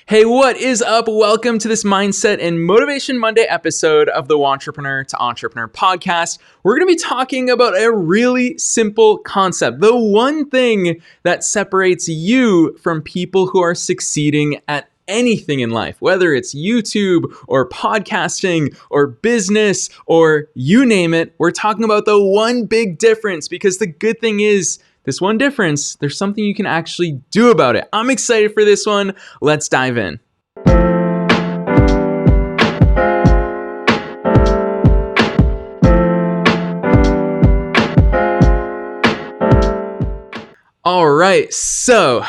Hey, what is up? Welcome to this Mindset and Motivation Monday episode of the Wantrepreneur to Entrepreneur podcast. We're going to be talking about a really simple concept, the one thing that separates you from people who are succeeding at anything in life, whether it's YouTube or podcasting or business or you name it. We're talking about the one big difference, because the good thing is, this one difference, there's something you can actually do about it. I'm excited for this one. Let's dive in. All right, so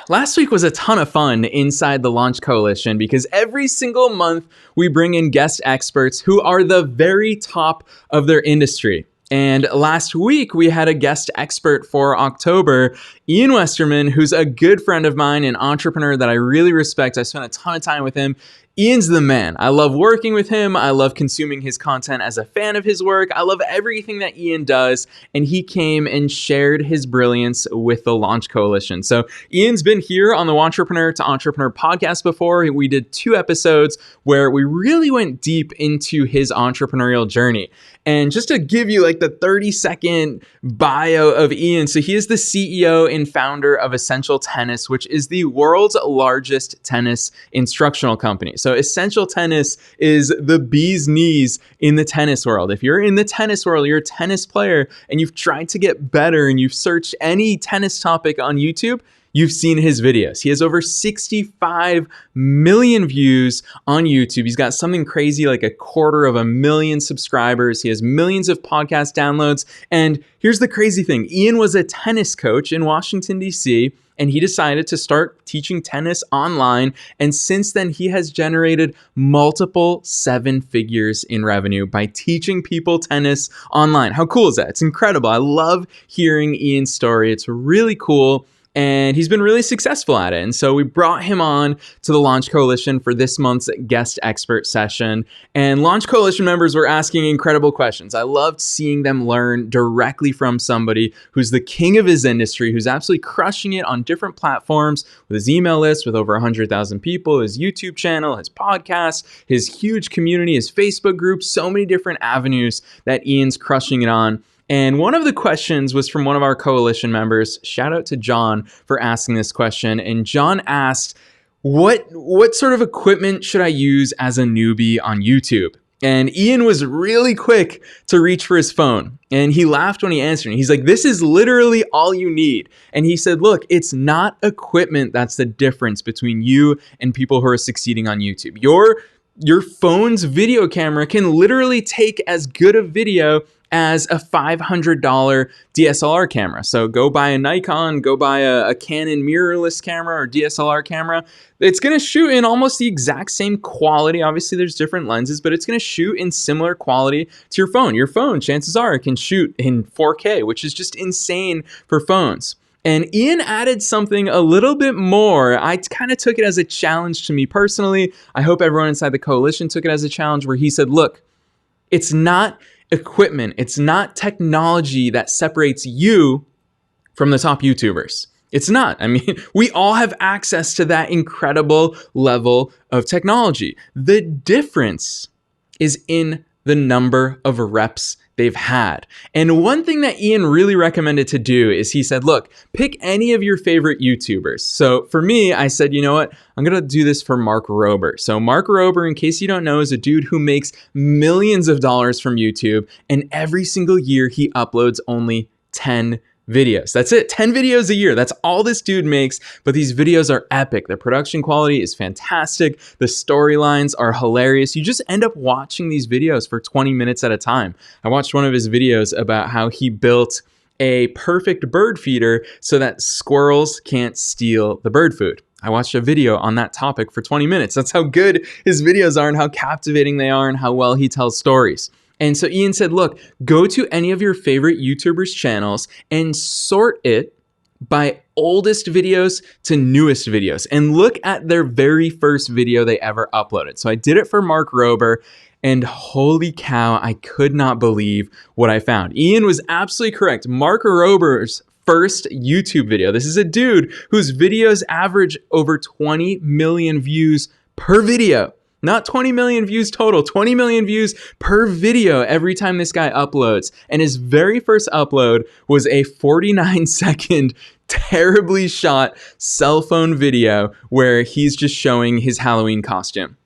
last week was a ton of fun inside the Launch Coalition, because every single month we bring in guest experts who are the very top of their industry. And last week, we had a guest expert for October, Ian Westerman, who's a good friend of mine, an entrepreneur that I really respect. I spent a ton of time with him. Ian's the man. I love working with him. I love consuming his content as a fan of his work. I love everything that Ian does. And he came and shared his brilliance with the Launch Coalition. So Ian's been here on the Wantrepreneur to Entrepreneur podcast before. We did 2 episodes where we really went deep into his entrepreneurial journey. And just to give you like the 30-second bio of Ian, so he is the CEO and founder of Essential Tennis, which is the world's largest tennis instructional company. So Essential Tennis is the bee's knees in the tennis world. If you're in the tennis world, you're a tennis player and you've tried to get better and you've searched any tennis topic on YouTube, you've seen his videos. He has over 65 million views on YouTube. He's got something crazy like 250,000 subscribers. He has millions of podcast downloads. And here's the crazy thing. Ian was a tennis coach in Washington, D.C., and he decided to start teaching tennis online. And since then, he has generated multiple 7 figures in revenue by teaching people tennis online. How cool is that? It's incredible. I love hearing Ian's story. It's really cool. And he's been really successful at it. And so we brought him on to the Launch Coalition for this month's guest expert session. And Launch Coalition members were asking incredible questions. I loved seeing them learn directly from somebody who's the king of his industry, who's absolutely crushing it on different platforms with his email list with over 100,000 people, his YouTube channel, his podcast, his huge community, his Facebook group, so many different avenues that Ian's crushing it on. And one of the questions was from one of our coalition members. Shout out to John for asking this question. And John asked, what sort of equipment should I use as a newbie on YouTube? And Ian was really quick to reach for his phone. And he laughed when he answered. He's like, this is literally all you need. And he said, look, it's not equipment that's the difference between you and people who are succeeding on YouTube. Your phone's video camera can literally take as good a video as a $500 DSLR camera. So go buy a Nikon, go buy a Canon mirrorless camera or DSLR camera. It's going to shoot in almost the exact same quality. Obviously, there's different lenses, but it's going to shoot in similar quality to your phone. Your phone, chances are, it can shoot in 4K, which is just insane for phones. And Ian added something a little bit more. I kind of took it as a challenge to me personally. I hope everyone inside the coalition took it as a challenge, where he said, look, it's not equipment, it's not technology that separates you from the top YouTubers. It's not. I mean, we all have access to that incredible level of technology. The difference is in the number of reps they've had. And one thing that Ian really recommended to do is he said, look, pick any of your favorite YouTubers. So for me, I said, you know what? I'm going to do this for Mark Rober. So Mark Rober, in case you don't know, is a dude who makes millions of dollars from YouTube. And every single year he uploads only 10 videos. That's it. 10 videos a year. That's all this dude makes. But these videos are epic. The production quality is fantastic. The storylines are hilarious. You just end up watching these videos for 20 minutes at a time. I watched one of his videos about how he built a perfect bird feeder so that squirrels can't steal the bird food. I watched a video on that topic for 20 minutes. That's how good his videos are and how captivating they are and how well he tells stories. And so Ian said, look, go to any of your favorite YouTubers' channels and sort it by oldest videos to newest videos and look at their very first video they ever uploaded. So I did it for Mark Rober, and holy cow, I could not believe what I found. Ian was absolutely correct. Mark Rober's first YouTube video. This is a dude whose videos average over 20 million views per video. Not 20 million views total, 20 million views per video every time this guy uploads. And his very first upload was a 49-second, terribly shot cell phone video where he's just showing his Halloween costume.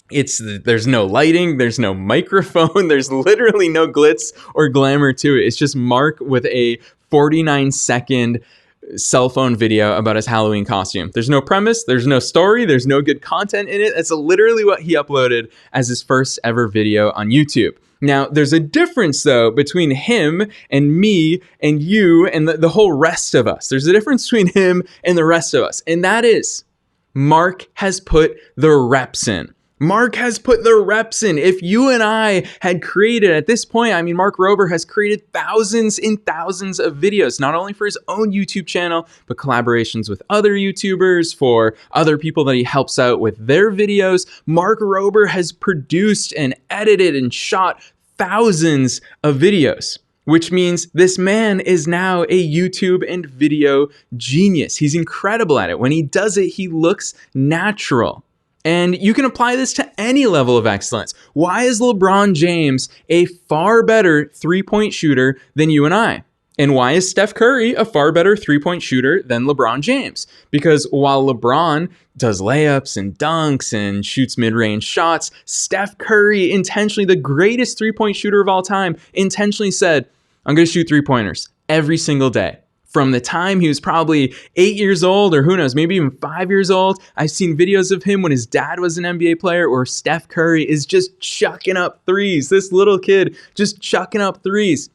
There's no lighting, there's no microphone, there's literally no glitz or glamour to it. It's just Mark with a 49-second cell phone video about his Halloween costume. There's no premise, there's no story, there's no good content in it. That's literally what he uploaded as his first ever video on YouTube. Now, there's a difference, though, between him and me and you and the whole rest of us. There's a difference between him and the rest of us, and that is Mark has put the reps in. Mark has put the reps in. If you and I had created at this point, I mean, Mark Rober has created thousands and thousands of videos, not only for his own YouTube channel, but collaborations with other YouTubers, for other people that he helps out with their videos. Mark Rober has produced and edited and shot thousands of videos, which means this man is now a YouTube and video genius. He's incredible at it. When he does it, he looks natural. And you can apply this to any level of excellence. Why is LeBron James a far better three-point shooter than you and I? And why is Steph Curry a far better three-point shooter than LeBron James? Because while LeBron does layups and dunks and shoots mid-range shots, Steph Curry intentionally, the greatest three-point shooter of all time, intentionally said, I'm going to shoot three-pointers every single day. From the time he was probably 8 years old, or who knows, maybe even 5 years old. I've seen videos of him when his dad was an NBA player, or Steph Curry is just chucking up threes. This little kid just chucking up threes.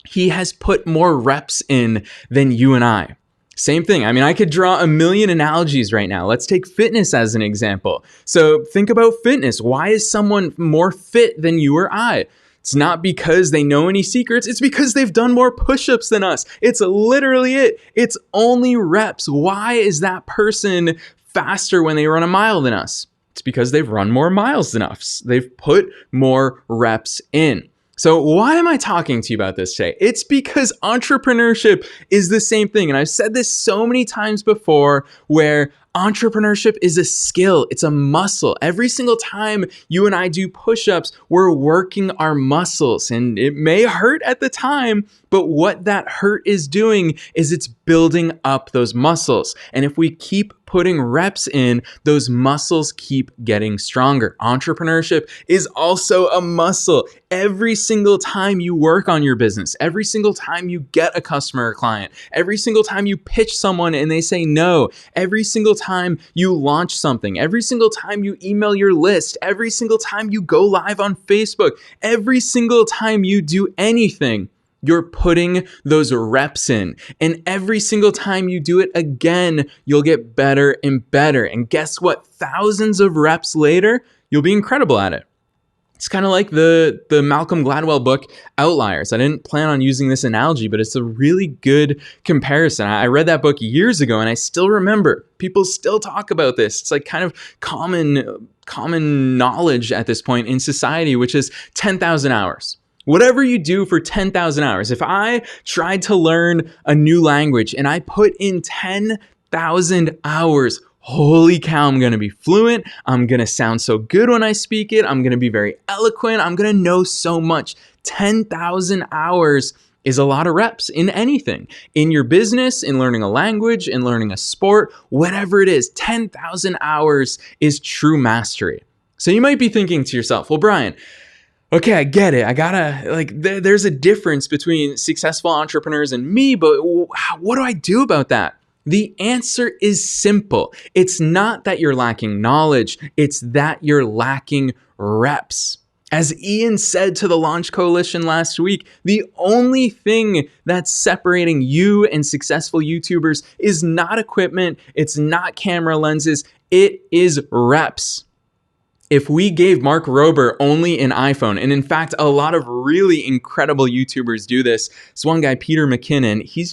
He has put more reps in than you and I. Same thing. I mean, I could draw a million analogies right now. Let's take fitness as an example. So think about fitness. Why is someone more fit than you or I? It's not because they know any secrets. It's because they've done more push-ups than us. It's literally it. It's only reps. Why is that person faster when they run a mile than us? It's because they've run more miles than us. They've put more reps in. So why am I talking to you about this today? It's because entrepreneurship is the same thing. And I've said this so many times before, where entrepreneurship is a skill. It's a muscle. Every single time you and I do push-ups, we're working our muscles, and it may hurt at the time, but what that hurt is doing is it's building up those muscles. And if we keep putting reps in, those muscles keep getting stronger. Entrepreneurship is also a muscle. Every single time you work on your business, every single time you get a customer or client, every single time you pitch someone and they say no, every single time you launch something, every single time you email your list, every single time you go live on Facebook, every single time you do anything, you're putting those reps in. And every single time you do it again, you'll get better and better. And guess what? Thousands of reps later, you'll be incredible at it. It's kind of like the Malcolm Gladwell book, Outliers. I didn't plan on using this analogy, but it's a really good comparison. I read that book years ago, and I still remember. People still talk about this. It's like kind of common knowledge at this point in society, which is 10,000 hours. Whatever you do for 10,000 hours, if I tried to learn a new language and I put in 10,000 hours, holy cow, I'm going to be fluent. I'm going to sound so good when I speak it. I'm going to be very eloquent. I'm going to know so much. 10,000 hours is a lot of reps in anything, in your business, in learning a language, in learning a sport, whatever it is. 10,000 hours is true mastery. So you might be thinking to yourself, well, Brian, okay, I get it. There's a difference between successful entrepreneurs and me, but what do I do about that? The answer is simple. It's not that you're lacking knowledge. It's that you're lacking reps. As Ian said to the Launch Coalition last week, the only thing that's separating you and successful YouTubers is not equipment. It's not camera lenses. It is reps. If we gave Mark Rober only an iPhone, and in fact, a lot of really incredible YouTubers do this. This one guy, Peter McKinnon, he's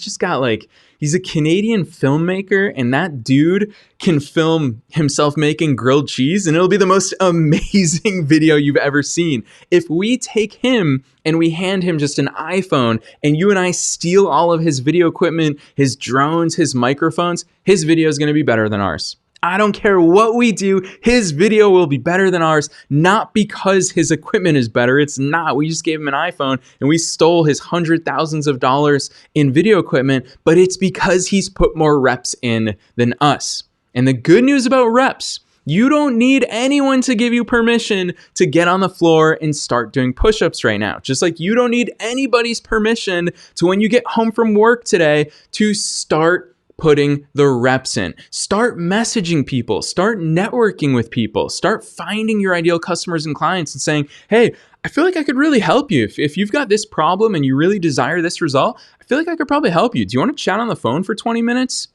He's a Canadian filmmaker, and that dude can film himself making grilled cheese, and it'll be the most amazing video you've ever seen. If we take him and we hand him just an iPhone, and you and I steal all of his video equipment, his drones, his microphones, his video is going to be better than ours. I don't care what we do, his video will be better than ours, not because his equipment is better. It's not. We just gave him an iPhone and we stole his thousands of dollars in video equipment, but it's because he's put more reps in than us. And the good news about reps, you don't need anyone to give you permission to get on the floor and start doing push-ups right now. Just like you don't need anybody's permission to, when you get home from work today, to start putting the reps in. Start messaging people, start networking with people, start finding your ideal customers and clients and saying, hey, I feel like I could really help you. If you've got this problem and you really desire this result, I feel like I could probably help you. Do you want to chat on the phone for 20 minutes?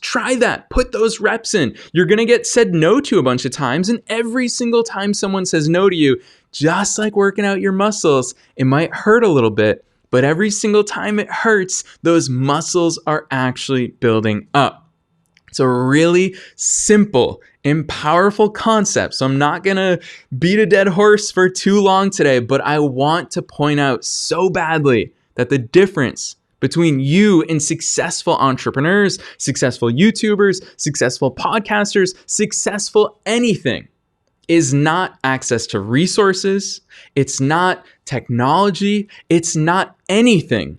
Try that. Put those reps in. You're going to get said no to a bunch of times, and every single time someone says no to you, just like working out your muscles, it might hurt a little bit, but every single time it hurts, those muscles are actually building up. It's a really simple and powerful concept. So I'm not going to beat a dead horse for too long today, but I want to point out so badly that the difference between you and successful entrepreneurs, successful YouTubers, successful podcasters, successful anything is not access to resources. It's not technology. It's not anything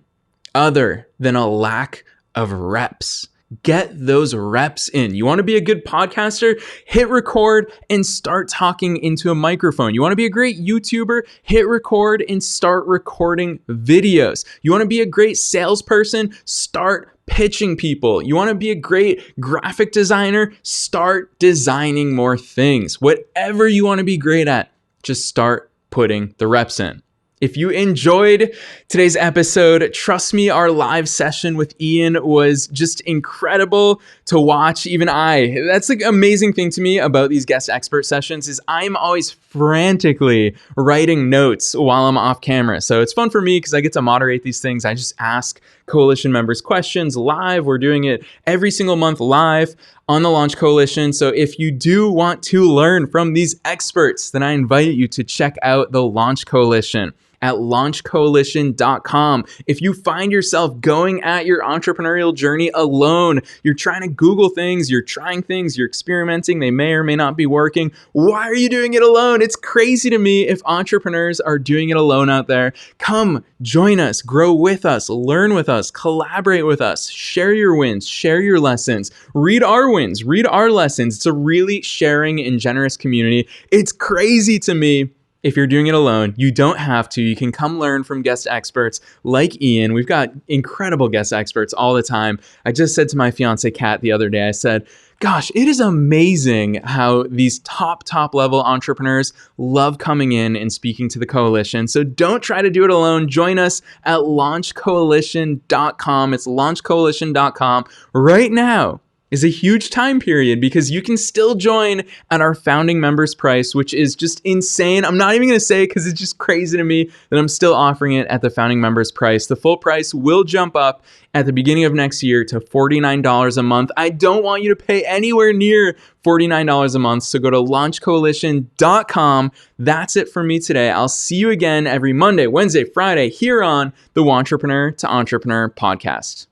other than a lack of reps. Get those reps in. You want to be a good podcaster? Hit record and start talking into a microphone. You want to be a great YouTuber? Hit record and start recording videos. You want to be a great salesperson? Start pitching people. You want to be a great graphic designer? Start designing more things. Whatever you want to be great at, just start putting the reps in. If you enjoyed today's episode, trust me, our live session with Ian was just incredible to watch. Even that's the amazing thing to me about these guest expert sessions is I'm always frantically writing notes while I'm off camera. So it's fun for me because I get to moderate these things. I just ask coalition members questions live. We're doing it every single month live on the Launch Coalition. So if you do want to learn from these experts, then I invite you to check out the Launch Coalition at launchcoalition.com. If you find yourself going at your entrepreneurial journey alone, you're trying to Google things, you're trying things, you're experimenting, they may or may not be working. Why are you doing it alone? It's crazy to me if entrepreneurs are doing it alone out there. Come join us, grow with us, learn with us, collaborate with us, share your wins, share your lessons, read our wins, read our lessons. It's a really sharing and generous community. It's crazy to me. If you're doing it alone, you don't have to. You can come learn from guest experts like Ian. We've got incredible guest experts all the time. I just said to my fiance, Kat, the other day, I said, gosh, it is amazing how these top level entrepreneurs love coming in and speaking to the coalition. So don't try to do it alone. Join us at launchcoalition.com. It's launchcoalition.com right now. Is a huge time period because you can still join at our founding members price, which is just insane. I'm not even going to say it because it's just crazy to me that I'm still offering it at the founding members price. The full price will jump up at the beginning of next year to $49 a month. I don't want you to pay anywhere near $49 a month. So go to launchcoalition.com. That's it for me today. I'll see you again every Monday, Wednesday, Friday here on the Wantrepreneur to Entrepreneur podcast.